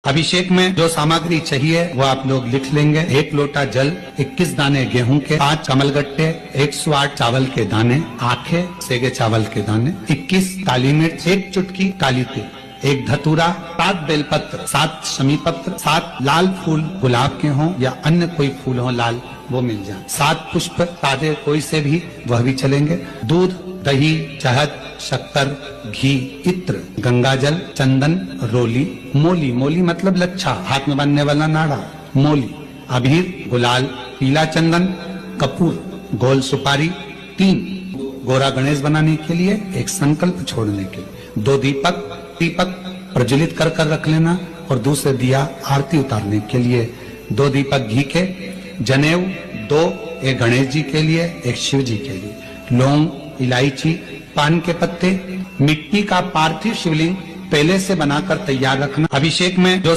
अभिषेक में जो सामग्री चाहिए वो आप लोग लिख लेंगे। 1 लोटा जल, 21 दाने गेहूं के, 5 कमलगट्टे, 108 चावल के दाने, आखे सेगे चावल के दाने, 21 काली मिर्च, 1 चुटकी काली तिल, 1 धतूरा, 7 बेलपत्र, 7 शमी पत्र, 7 लाल फूल गुलाब के हों या अन्य कोई फूल हो लाल वो मिल जाए, 7 पुष्प सादे कोई से भी वह भी चलेंगे, दूध, दही, शहद, शक्कर, घी, इत्र, गंगाजल, चंदन, रोली, मोली, मोली मतलब लच्छा, हाथ में बांधने वाला नाड़ा, मोली, अबीर, गुलाल, पीला चंदन, कपूर, गोल सुपारी, 3 गोरा गणेश बनाने के लिए, 1 संकल्प छोड़ने के लिए, 2 दीपक प्रज्वलित कर कर रख लेना और दूसरे दिया आरती उतारने के लिए, 2 दीपक घी के, जनेऊ 2, 1 गणेश जी के लिए, 1 शिव जी के लिए, लौंग, इलायची, पान के पत्ते, मिट्टी का पार्थिव शिवलिंग पहले से बनाकर तैयार रखना। अभिषेक में जो